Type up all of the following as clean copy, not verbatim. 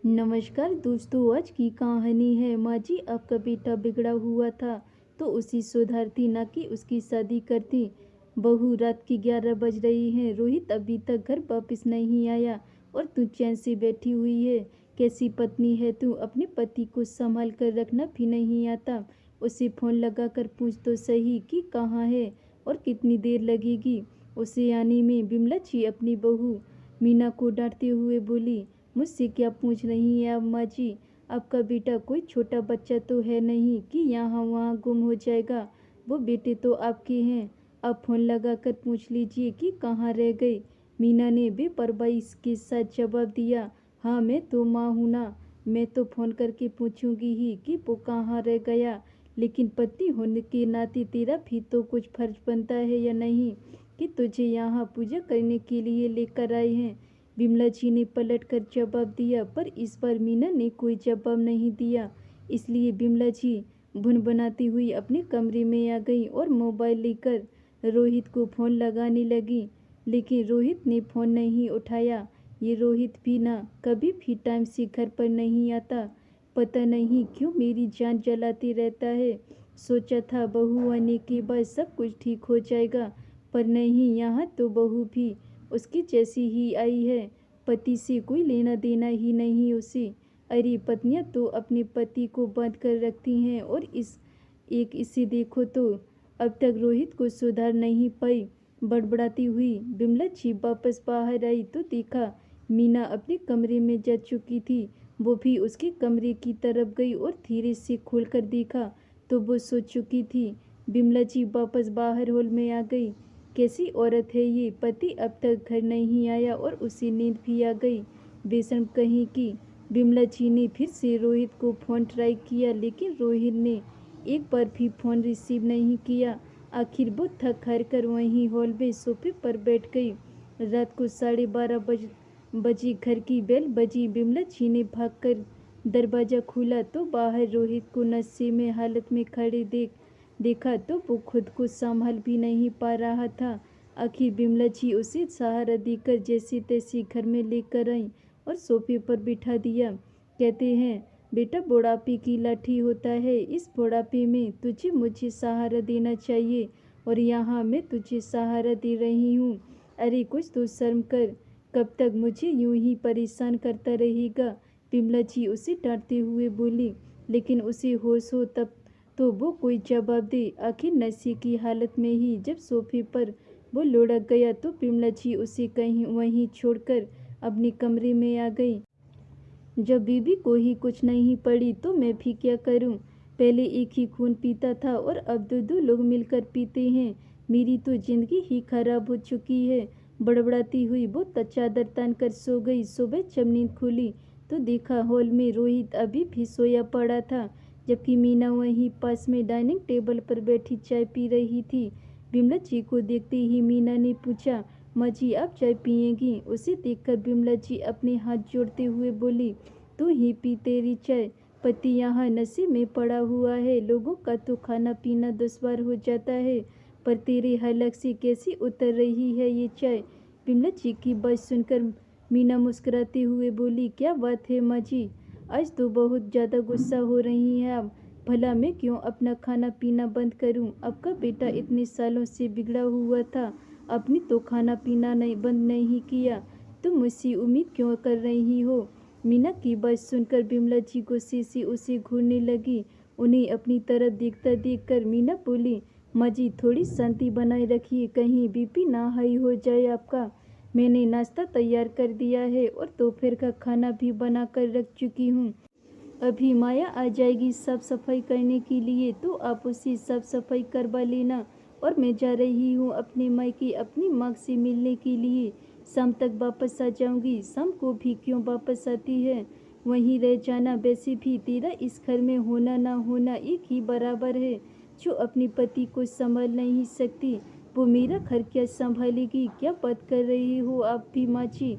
नमस्कार दोस्तों, आज की कहानी है माँ जी। आपका बेटा बिगड़ा हुआ था तो उसी सुधारती, ना कि उसकी शादी करती। बहू, रात की 11 बज रही हैं। रोहित अभी तक घर वापस नहीं आया और तू चैन से बैठी हुई है। कैसी पत्नी है तू? अपने पति को संभाल कर रखना भी नहीं आता। उसे फोन लगा कर पूछ तो सही कि कहाँ है और कितनी देर लगेगी उसे आने में। बिमला जी अपनी बहू मीना को डांटते हुए बोली, मुझसे क्या पूछ रही हैं आप माँ जी? आपका बेटा कोई छोटा बच्चा तो है नहीं कि यहाँ वहाँ गुम हो जाएगा। वो बेटे तो आपके हैं। आप फोन लगा कर पूछ लीजिए कि कहाँ रह गए। मीना ने बेपरवाही के साथ जवाब दिया, हाँ मैं तो माँ हूँ ना, मैं तो फ़ोन करके पूछूंगी ही कि वो कहाँ रह गया। लेकिन पति होने के नाते तेरा भी तो कुछ फर्ज बनता है या नहीं कि तुझे यहाँ पूजा करने के लिए लेकर आए हैं। बिमला जी ने पलट कर जवाब दिया, पर इस बार मीना ने कोई जवाब नहीं दिया। इसलिए बिमला जी भुनभुनाती हुई अपने कमरे में आ गई और मोबाइल लेकर रोहित को फ़ोन लगाने लगी। लेकिन रोहित ने फ़ोन नहीं उठाया। ये रोहित भी ना कभी भी टाइम से घर पर नहीं आता। पता नहीं क्यों मेरी जान जलाते रहता है। सोचा था बहू आने के बाद सब कुछ ठीक हो जाएगा, पर नहीं, यहाँ तो बहू भी उसकी जैसी ही आई है। पति से कोई लेना देना ही नहीं उसे। अरे पत्नियां तो अपने पति को बांध कर रखती हैं, और इसे देखो तो अब तक रोहित को सुधार नहीं पाई। बड़बड़ाती हुई बिमला जी वापस बाहर आई तो देखा मीना अपने कमरे में जा चुकी थी। वो भी उसके कमरे की तरफ गई और धीरे से खोलकर देखा तो वो सो चुकी थी। बिमला जी वापस बाहर हॉल में आ गई। कैसी औरत है ये? पति अब तक घर नहीं आया और उसे नींद भी आ गई। बेशर्म कहीं की। बिमला जी ने फिर से रोहित को फ़ोन ट्राई किया, लेकिन रोहित ने एक बार भी फ़ोन रिसीव नहीं किया। आखिर वो थक हार कर वहीं हॉल में सोफे पर बैठ गई। रात को 12:30 बजे घर की बेल बजी। बिमला जी ने भागकर दरवाज़ा खोला तो बाहर रोहित को नशे में हालत में खड़े देखा तो वो खुद को संभाल भी नहीं पा रहा था। आखिर बिमला जी उसे सहारा देकर जैसे तैसे घर में लेकर आई और सोफे पर बिठा दिया। कहते हैं बेटा, बुढ़ापे की लाठी होता है। इस बुढ़ापे में तुझे मुझे सहारा देना चाहिए, और यहाँ मैं तुझे सहारा दे रही हूँ। अरे कुछ तो शर्म कर। कब तक मुझे यूं ही परेशान करता रहेगा? बिमला जी उसे डांटते हुए बोली। लेकिन उसे होश हो तब तो वो कोई जवाब दे। आखिर नशे की हालत में ही जब सोफे पर वो लुढ़क गया तो बिमला जी उसे कहीं वहीं छोड़कर अपने कमरे में आ गई। जब बीबी को ही कुछ नहीं पड़ी तो मैं भी क्या करूं? पहले एक ही खून पीता था और अब दो दो लोग मिलकर पीते हैं। मेरी तो जिंदगी ही खराब हो चुकी है। बड़बड़ाती हुई वो चादर तान कर सो गई। सुबह जब नींद खुली तो देखा हॉल में रोहित अभी भी सोया पड़ा था, जबकि मीना वहीं पास में डाइनिंग टेबल पर बैठी चाय पी रही थी। बिमला जी को देखते ही मीना ने पूछा, माँ जी आप चाय पिएंगी? उसे देखकर बिमला जी अपने हाथ जोड़ते हुए बोली, तू ही पी तेरी चाय। पति यहाँ नशे में पड़ा हुआ है। लोगों का तो खाना पीना दुश्वार हो जाता है, पर तेरे हलक से कैसी उतर रही है ये चाय? बिमला जी की बात सुनकर मीना मुस्कुराते हुए बोली, क्या बात है माँ जी, आज तो बहुत ज़्यादा गुस्सा हो रही हैं आप। भला मैं क्यों अपना खाना पीना बंद करूं? आपका बेटा इतने सालों से बिगड़ा हुआ था, आपने तो खाना पीना नहीं बंद नहीं किया। तुम मुझसे उम्मीद क्यों कर रही हो? मीना की बात सुनकर बिमला जी गुस्से से उसे घूरने लगी। उन्हें अपनी तरफ देखता देखकर मीना बोली, माँ जी थोड़ी शांति बनाए रखिए, कहीं बीपी ना हाई हो जाए आपका। मैंने नाश्ता तैयार कर दिया है और दोपहर का खाना भी बना कर रख चुकी हूँ। अभी माया आ जाएगी साफ सफाई करने के लिए, तो आप उसे साफ सफाई करवा लेना। और मैं जा रही हूँ अपने मायके अपनी माँ से मिलने के लिए। शाम तक वापस आ जाऊंगी। शाम को भी क्यों वापस आती है? वहीं रह जाना। वैसे भी तेरा इस घर में होना ना होना एक ही बराबर है। जो अपने पति को संभाल नहीं सकती, वो मेरा घर क्या संभालेगी? क्या बात कर रही हो आप भी माँ जी?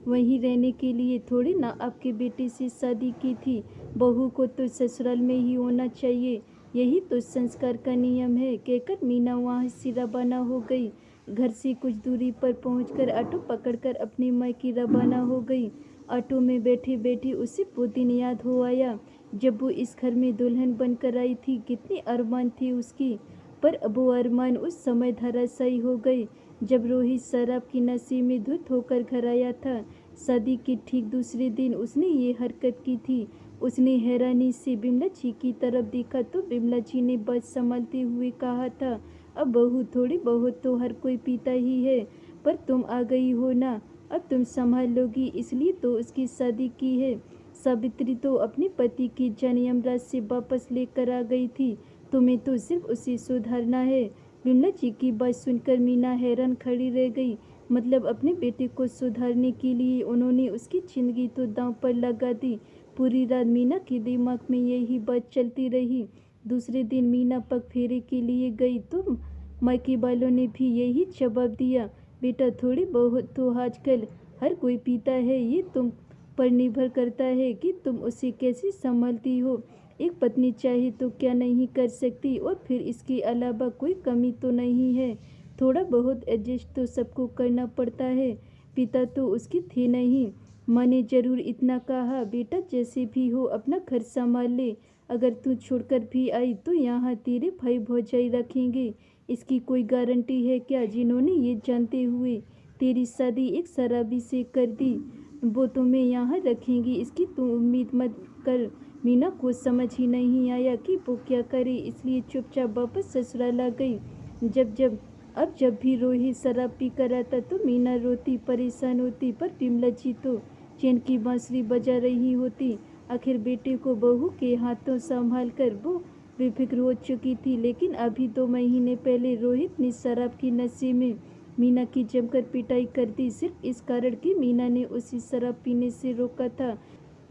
वहीं रहने के लिए थोड़ी ना आपके बेटे से शादी की थी। बहू को तो ससुराल में ही होना चाहिए, यही तो संस्कार का नियम है। कहकर मीना वहाँ से रवाना हो गई। घर से कुछ दूरी पर पहुंचकर ऑटो पकड़कर अपने मायके रवाना हो गई। ऑटो में बैठे बैठे उसे वो दिन याद हो आया जब वो इस घर में दुल्हन बनकर आई थी। कितने अरमान थे उसकी, पर अब वो अरमान उस समय धराशायी हो गए जब रोहित शराब की नशे में धुत होकर घर आया था। शादी के ठीक दूसरे दिन उसने ये हरकत की थी। उसने हैरानी से बिमला जी की तरफ देखा तो बिमला जी ने बस संभालते हुए कहा था, अब बहू थोड़ी बहुत तो हर कोई पीता ही है, पर तुम आ गई हो ना, अब तुम संभाल लोगी, इसलिए तो उसकी शादी की है। सावित्री तो अपने पति की जान यमराज से वापस लेकर आ गई थी, तुम्हें तो सिर्फ उसे सुधारना है। बिमला जी की बात सुनकर मीना हैरान खड़ी रह गई। मतलब अपने बेटे को सुधारने के लिए उन्होंने उसकी जिंदगी तो दांव पर लगा दी। पूरी रात मीना के दिमाग में यही बात चलती रही। दूसरे दिन मीना पग फेरे के लिए गई तो मायके वालों ने भी यही जवाब दिया, बेटा थोड़ी बहुत तो आजकल हर कोई पीता है, ये तुम पर निर्भर करता है कि तुम उसे कैसे संभालती हो। एक पत्नी चाहे तो क्या नहीं कर सकती, और फिर इसके अलावा कोई कमी तो नहीं है। थोड़ा बहुत एडजस्ट तो सबको करना पड़ता है। पिता तो उसके थे नहीं। माँ ने जरूर इतना कहा, बेटा जैसे भी हो अपना घर संभाल ले, अगर तू छोड़कर भी आई तो यहाँ तेरे भाई भौजाई रखेंगे। इसकी कोई गारंटी है क्या, जिन्होंने ये जानते हुए तेरी शादी एक शराबी से कर दी वो तुम्हें यहाँ रखेंगी, इसकी तू उम्मीद मत कर। मीना को समझ ही नहीं आया कि वो क्या करे, इसलिए चुपचाप वापस ससुराल आ गई। जब भी रोहित शराब पी कर आता तो मीना रोती परेशान होती, पर बिमला जी तो चैन की बांसुरी बजा रही होती। आखिर बेटे को बहू के हाथों संभाल कर वो बेफिक्र हो चुकी थी। लेकिन अभी 2 महीने पहले रोहित ने शराब की नशे में मीना की जमकर पिटाई कर दी, सिर्फ इस कारण कि मीना ने उसे शराब पीने से रोका था।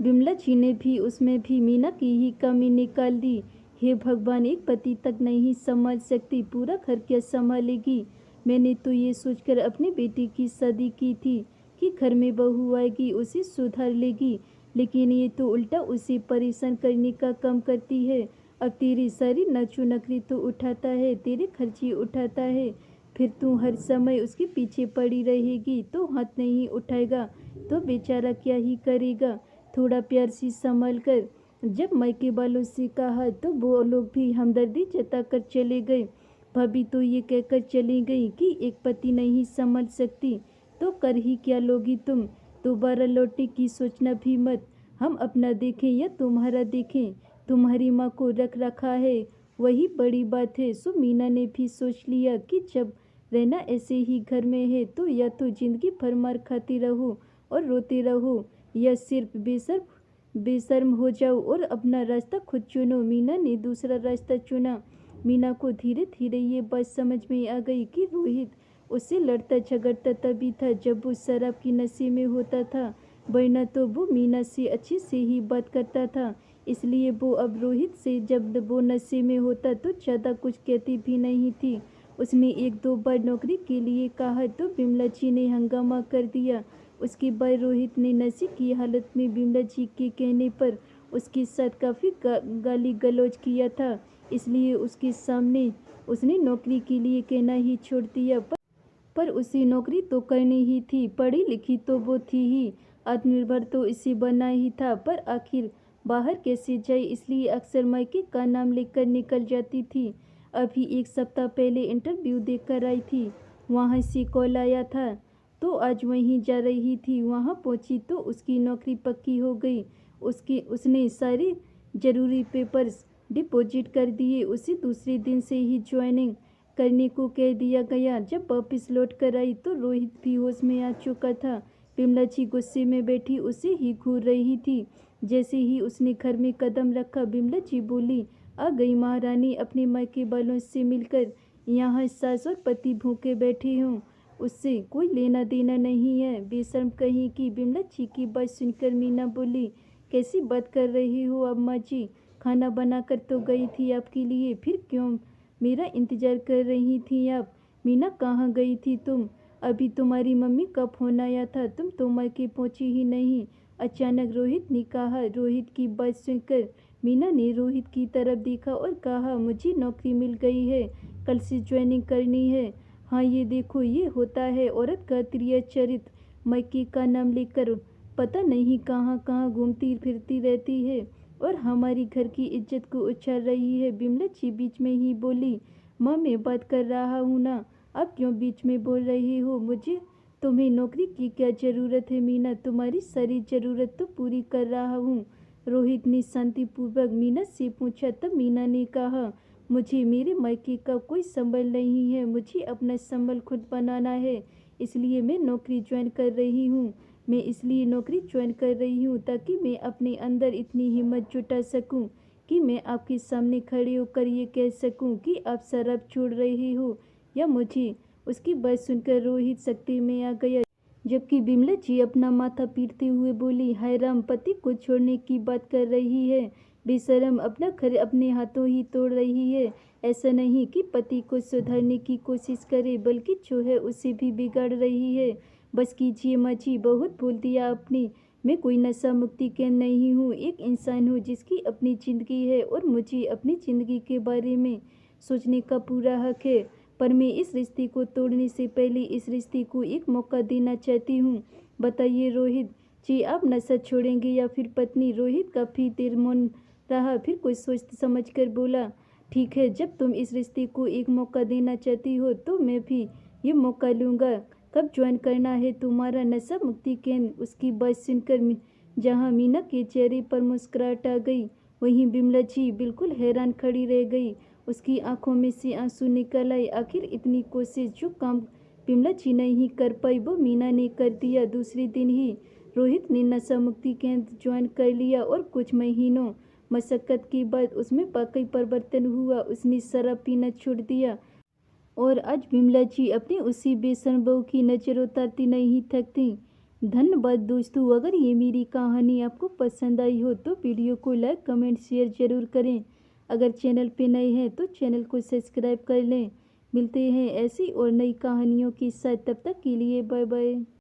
बिमला जी ने भी उसमें भी मीना की ही कमी निकाल दी। हे भगवान, एक पति तक नहीं संभाल सकती, पूरा घर क्या संभालेगी। मैंने तो ये सोचकर अपने बेटे की शादी की थी कि घर में बहू आएगी उसे सुधार लेगी, लेकिन ये तो उल्टा उसे परेशान करने का काम करती है। अब तेरी सारी नाचो नखरी तो उठाता है, तेरे खर्चे उठाता है, फिर तू हर समय उसके पीछे पड़ी रहेगी तो हाथ नहीं उठाएगा तो बेचारा क्या ही करेगा। थोड़ा प्यार से संभाल कर। जब मायके वालों से कहा तो वो लोग भी हमदर्दी जताकर चले गए। भाभी तो ये कहकर चली गई कि एक पति नहीं संभाल सकती तो कर ही क्या लोगी तुम, दोबारा लौटने की सोचना भी मत। हम अपना देखें या तुम्हारा देखें, तुम्हारी माँ को रख रखा है वही बड़ी बात है। सो मीना ने भी सोच लिया कि जब रहना ऐसे ही घर में है तो या तो जिंदगी भर मार खाती रहो और रोते रहो, या सिर्फ बेशर्म हो जाओ और अपना रास्ता खुद चुनो। मीना ने दूसरा रास्ता चुना। मीना को धीरे धीरे ये बात समझ में आ गई कि रोहित उससे लड़ता झगड़ता तभी था जब वो शराब की नशे में होता था, वरना तो वो मीना से अच्छे से ही बात करता था। इसलिए वो अब रोहित से जब वो नशे में होता तो ज़्यादा कुछ कहती भी नहीं थी। उसने 1-2 बार नौकरी के लिए कहा तो बिमला जी ने हंगामा कर दिया। उसके बाद रोहित ने नशे की हालत में बिमला जी के कहने पर उसके साथ काफ़ी गाली गलौज किया था, इसलिए उसके सामने उसने नौकरी के लिए कहना ही छोड़ दिया। पर उसे नौकरी तो करनी ही थी, पढ़ी लिखी तो वो थी ही, आत्मनिर्भर तो इसे बनना ही था, पर आखिर बाहर कैसे जाए, इसलिए अक्सर मायके का नाम लेकर निकल जाती थी। अभी 1 सप्ताह पहले इंटरव्यू देकर आई थी, वहाँ से कॉल आया था तो आज वहीं जा रही थी। वहाँ पहुँची तो उसकी नौकरी पक्की हो गई। उसने सारे ज़रूरी पेपर्स डिपॉजिट कर दिए। उसे दूसरे दिन से ही ज्वाइनिंग करने को कह दिया गया। जब वापस लौट कर आई तो रोहित भी होश में आ चुका था। बिमला जी गुस्से में बैठी उसे ही घूर रही थी। जैसे ही उसने घर में कदम रखा बिमला जी बोली, आ गई महारानी अपने मायके वालों से मिलकर। यहाँ सास और पति भूखे बैठे हों, उससे कोई लेना देना नहीं है, बेशर्म कहीं की। बिमला जी की बात सुनकर मीना बोली, कैसी बात कर रही हो अम्मा जी, खाना बनाकर तो गई थी आपके लिए, फिर क्यों मेरा इंतज़ार कर रही थी आप। मीना कहाँ गई थी तुम, अभी तुम्हारी मम्मी का फ़ोन आया था, तुम तो मायके पहुँची ही नहीं, अचानक रोहित ने कहा। रोहित की बात सुनकर मीना ने रोहित की तरफ देखा और कहा, मुझे नौकरी मिल गई है, कल से ज्वाइनिंग करनी है। हाँ ये देखो, ये होता है औरत का प्रिय चरित्र, मायके का नाम लेकर पता नहीं कहाँ कहाँ घूमती फिरती रहती है और हमारी घर की इज्जत को उछाल रही है। बिमला जी बीच में ही बोली, माँ मैं बात कर रहा हूँ ना, आप क्यों बीच में बोल रही हो? मुझे तुम्हें नौकरी की क्या ज़रूरत है मीना, तुम्हारी सारी ज़रूरत तो पूरी कर रहा हूँ। रोहित ने शांतिपूर्वक मीना से पूछा। तब मीना ने कहा, मुझे मेरे मायके का कोई संबल नहीं है, मुझे अपना संबल खुद बनाना है, इसलिए मैं नौकरी ज्वाइन कर रही हूँ। मैं इसलिए नौकरी ज्वाइन कर रही हूँ ताकि मैं अपने अंदर इतनी हिम्मत जुटा सकूँ कि मैं आपके सामने खड़े होकर ये कह सकूँ कि आप शराब छोड़ रहे हो या मुझे। उसकी बात सुनकर रोहित शक्ति में आ गया, जबकि बिमला जी अपना माथा पीटते हुए बोली, हाय राम, पति को छोड़ने की बात कर रही है, बेशरम, अपना घर अपने हाथों ही तोड़ रही है। ऐसा नहीं कि पति को सुधारने की कोशिश करे, बल्कि जो है उसे भी बिगाड़ रही है। बस कीजिए माँ जी, बहुत भूल दिया आपने। मैं कोई नशा मुक्ति केंद्र नहीं हूँ, एक इंसान हूँ जिसकी अपनी ज़िंदगी है और मुझे अपनी ज़िंदगी के बारे में सोचने का पूरा हक है। पर मैं इस रिश्ते को तोड़ने से पहले इस रिश्ते को एक मौका देना चाहती हूँ। बताइए रोहित जी, आप नशा छोड़ेंगे या फिर पत्नी? रोहित काफ़ी देर मौन रहा, फिर कुछ सोच समझ कर बोला, ठीक है, जब तुम इस रिश्ते को एक मौका देना चाहती हो तो मैं भी ये मौका लूँगा। कब ज्वाइन करना है तुम्हारा नशा मुक्ति केंद्र? उसकी बात सुनकर जहाँ मीना के चेहरे पर मुस्कुराहट आ गई, वहीं बिमला जी बिल्कुल हैरान खड़ी रह गई। उसकी आंखों में से आंसू निकल आए। आखिर इतनी कोशिश जो काम बिमला जी नहीं कर पाई वो मीना ने कर दिया। दूसरे दिन ही रोहित ने नशा मुक्ति केंद्र ज्वाइन कर लिया और कुछ महीनों मशक्कत के बाद उसमें वाकई परिवर्तन हुआ। उसने शराब पीना छोड़ दिया और आज बिमला जी अपनी उसी बेशर्म बहू की नज़र उतारती नहीं थकती। धन्यवाद दोस्तों। अगर ये मेरी कहानी आपको पसंद आई हो तो वीडियो को लाइक कमेंट शेयर ज़रूर करें। अगर चैनल पे नए हैं तो चैनल को सब्सक्राइब कर लें। मिलते हैं ऐसी और नई कहानियों के साथ, तब तक के लिए बाय बाय।